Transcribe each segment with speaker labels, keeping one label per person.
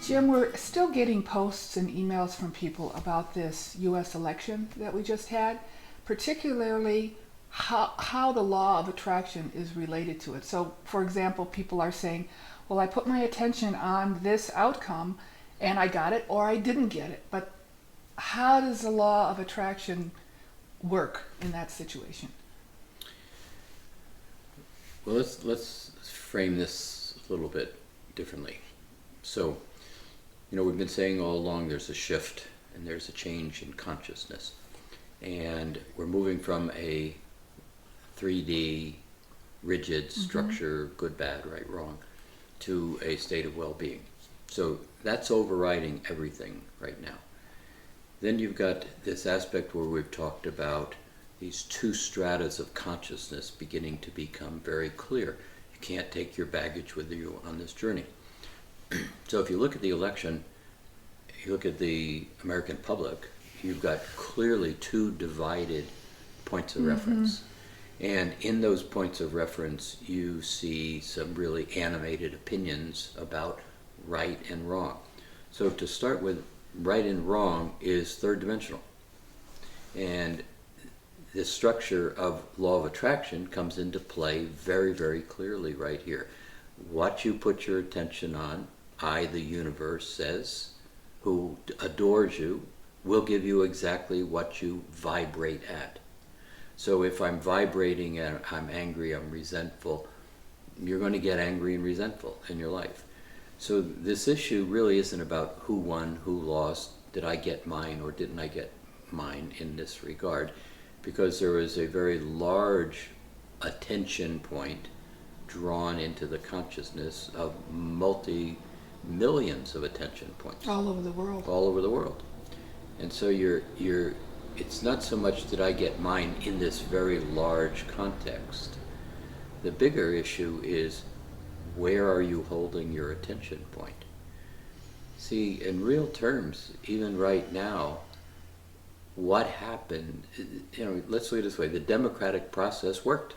Speaker 1: Jim, we're still getting posts and emails from people about this U.S. election that we just had, particularly how the law of attraction is related to it. So, for example, people are saying, well, I put my attention on this outcome and I got it or I didn't get it. But how does the law of attraction work in that situation?
Speaker 2: Well, let's frame this a little bit differently. So, we've been saying all along there's a shift and there's a change in consciousness. And we're moving from a 3D, rigid structure, good, bad, right, wrong, to a state of well-being. So that's overriding everything right now. Then you've got this aspect where we've talked about these two stratas of consciousness beginning to become very clear. You can't take your baggage with you on this journey. So if you look at the election, you look at the American public, you've got clearly two divided points of reference. And in those points of reference, you see some really animated opinions about right and wrong. So to start with, right and wrong is third dimensional. And the structure of law of attraction comes into play very, very clearly right here. What you put your attention on, I, the universe, says, who adores you, will give you exactly what you vibrate at. So if I'm vibrating and I'm angry, I'm resentful, you're going to get angry and resentful in your life. So this issue really isn't about who won, who lost, did I get mine or didn't I get mine in this regard, because there is a very large attention point drawn into the consciousness of multi-millions of attention points.
Speaker 1: All over the world.
Speaker 2: All over the world. And so it's not so much did I get mine in this very large context. The bigger issue is, where are you holding your attention point? See, in real terms, even right now, what happened, let's look at it this way, the democratic process worked.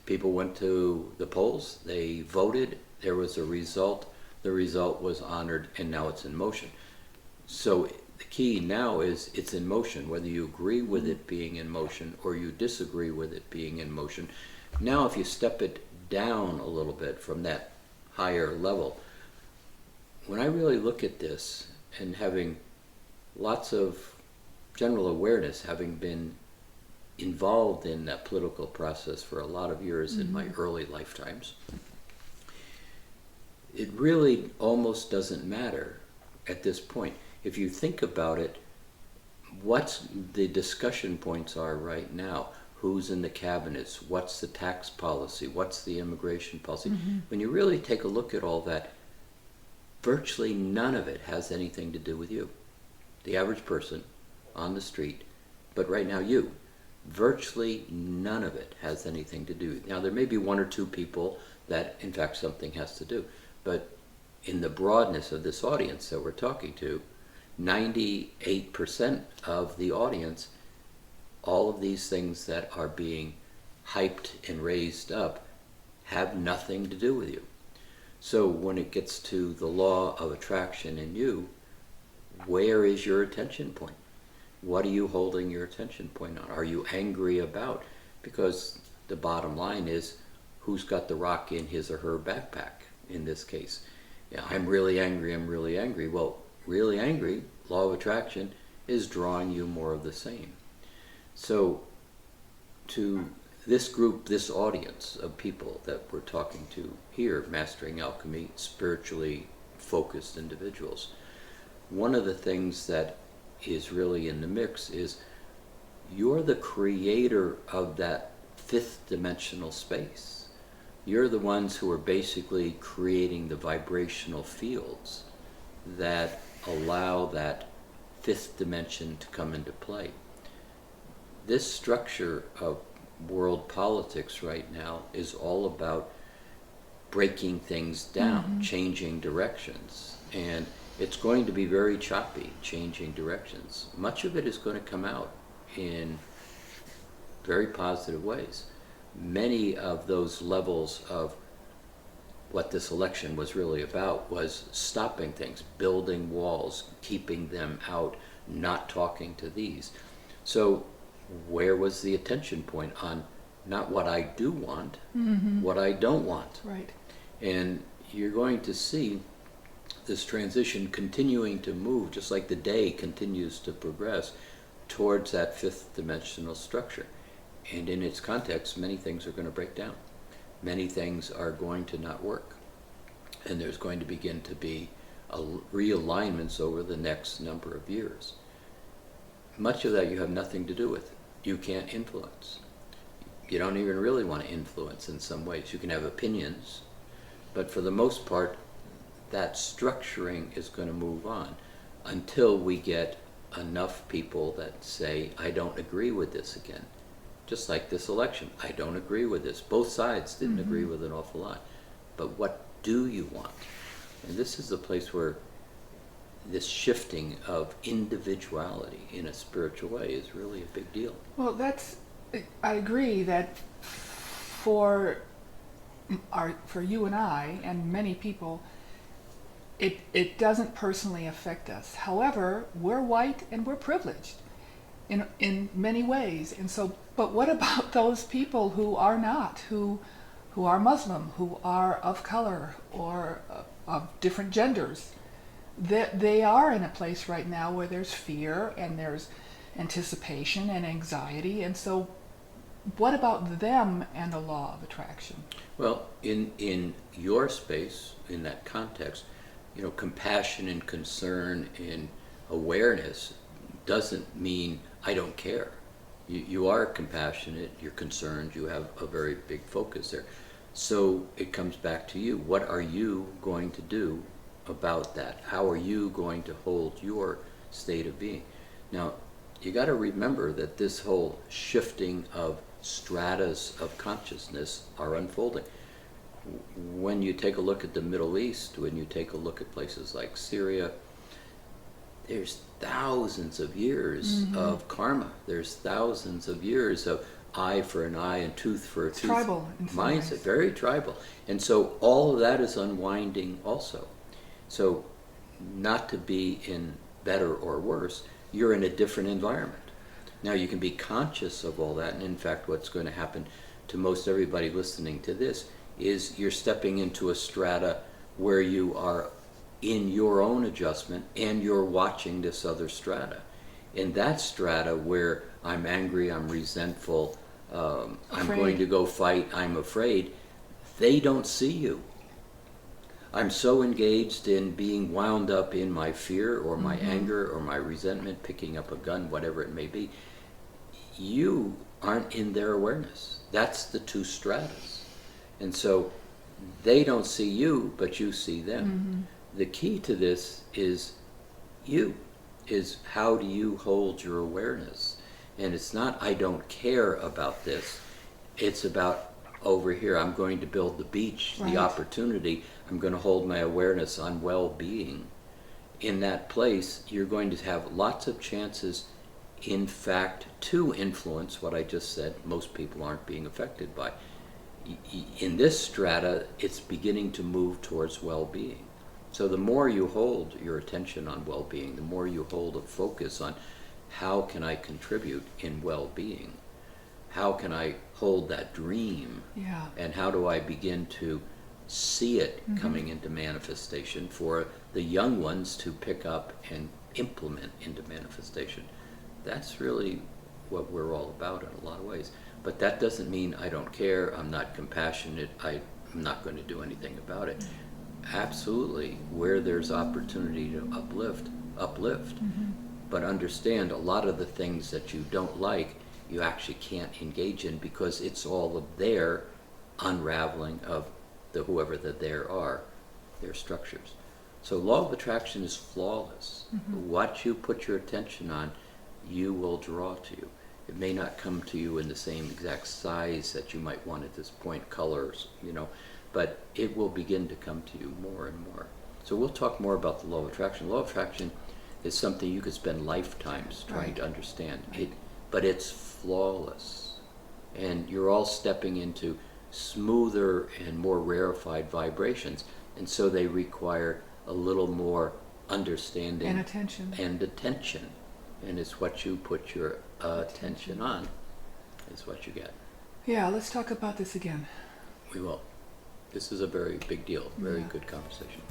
Speaker 2: People went to the polls, they voted, there was a result, the result was honored, and now it's in motion. So the key now is it's in motion, whether you agree with it being in motion or you disagree with it being in motion. Now if you step it down a little bit from that higher level, when I really look at this and having lots of general awareness, having been involved in that political process for a lot of years in my early lifetimes, it really almost doesn't matter at this point. If you think about it, what the discussion points are right now, who's in the cabinets, what's the tax policy, what's the immigration policy. When you really take a look at all that, virtually none of it has anything to do with you, the average person on the street. But right now you, virtually none of it has anything to do. Now there may be one or two people that in fact something has to do, but in the broadness of this audience that we're talking to, 98% of the audience, all of these things that are being hyped and raised up have nothing to do with you. So when it gets to the law of attraction in you, where is your attention point? What are you holding your attention point on? Are you angry about? Because the bottom line is, who's got the rock in his or her backpack in this case? Yeah, I'm really angry, I'm really angry. Well, really angry, law of attraction, is drawing you more of the same. So to this group, this audience of people that we're talking to here, Mastering Alchemy, spiritually focused individuals, one of the things that is really in the mix is you're the creator of that fifth dimensional space. You're the ones who are basically creating the vibrational fields that allow that fifth dimension to come into play. This structure of world politics right now is all about breaking things down, changing directions, and it's going to be very choppy, changing directions. Much of it is going to come out in very positive ways. Many of those levels of what this election was really about was stopping things, building walls, keeping them out, not talking to these. So where was the attention point on not what I do want, what I don't want?
Speaker 1: Right.
Speaker 2: And you're going to see this transition continuing to move, just like the day continues to progress towards that fifth dimensional structure. And in its context, many things are going to break down. Many things are going to not work. And there's going to begin to be realignments over the next number of years. Much of that you have nothing to do with. You can't influence. You don't even really want to influence in some ways. You can have opinions, but for the most part, that structuring is going to move on until we get enough people that say, I don't agree with this again. Just like this election, I don't agree with this. Both sides didn't agree with an awful lot. But what do you want? And this is the place where this shifting of individuality in a spiritual way is really a big deal.
Speaker 1: Well, I agree that for you and I and many people, it doesn't personally affect us. However, we're white and we're privileged in many ways. And so, but what about those people who are not, who are Muslim, who are of color or of different genders? They are in a place right now where there's fear and there's anticipation and anxiety. And so what about them and the law of attraction?
Speaker 2: Well, in your space, in that context, compassion and concern and awareness doesn't mean I don't care. You are compassionate, you're concerned, you have a very big focus there. So it comes back to you. What are you going to do about that? How are you going to hold your state of being? Now, you got to remember that this whole shifting of stratas of consciousness are unfolding. When you take a look at the Middle East, when you take a look at places like Syria, there's thousands of years of karma. There's thousands of years of eye for an eye and tooth for a tooth.
Speaker 1: Tribal in some ways.
Speaker 2: Mindset, very tribal. And so all of that is unwinding also. So not to be in better or worse, you're in a different environment. Now you can be conscious of all that, and in fact what's going to happen to most everybody listening to this is you're stepping into a strata where you are in your own adjustment and you're watching this other strata. In that strata where I'm angry, I'm resentful, I'm going to go fight, I'm afraid, they don't see you. I'm so engaged in being wound up in my fear or my anger or my resentment, picking up a gun, whatever it may be. You aren't in their awareness. That's the two stratas. And so they don't see you, but you see them. The key to this is how do you hold your awareness? And it's not I don't care about this. It's about over here, I'm going to build the beach, the opportunity. I'm going to hold my awareness on well-being. In that place, you're going to have lots of chances, in fact, to influence what I just said most people aren't being affected by. In this strata, it's beginning to move towards well-being. So the more you hold your attention on well-being, the more you hold a focus on how can I contribute in well-being? How can I hold that dream?
Speaker 1: Yeah.
Speaker 2: And how do I begin to see it coming into manifestation for the young ones to pick up and implement into manifestation? That's really what we're all about in a lot of ways. But that doesn't mean I don't care, I'm not compassionate, I'm not going to do anything about it. Absolutely, where there's opportunity to uplift. But understand a lot of the things that you don't like, you actually can't engage in because it's all of their unraveling of whoever that there are, their structures. So law of attraction is flawless. What you put your attention on, you will draw to you. It may not come to you in the same exact size that you might want at this point, colors, but it will begin to come to you more and more. So we'll talk more about the law of attraction. Law of attraction is something you could spend lifetimes trying to understand. But it's flawless. And you're all stepping into smoother and more rarefied vibrations, and so they require a little more understanding
Speaker 1: And attention.
Speaker 2: and attention. And it's what you put your attention on is what you get.
Speaker 1: Yeah, let's talk about this again.
Speaker 2: We will. This is a very big deal, very
Speaker 1: Yeah.
Speaker 2: good conversation.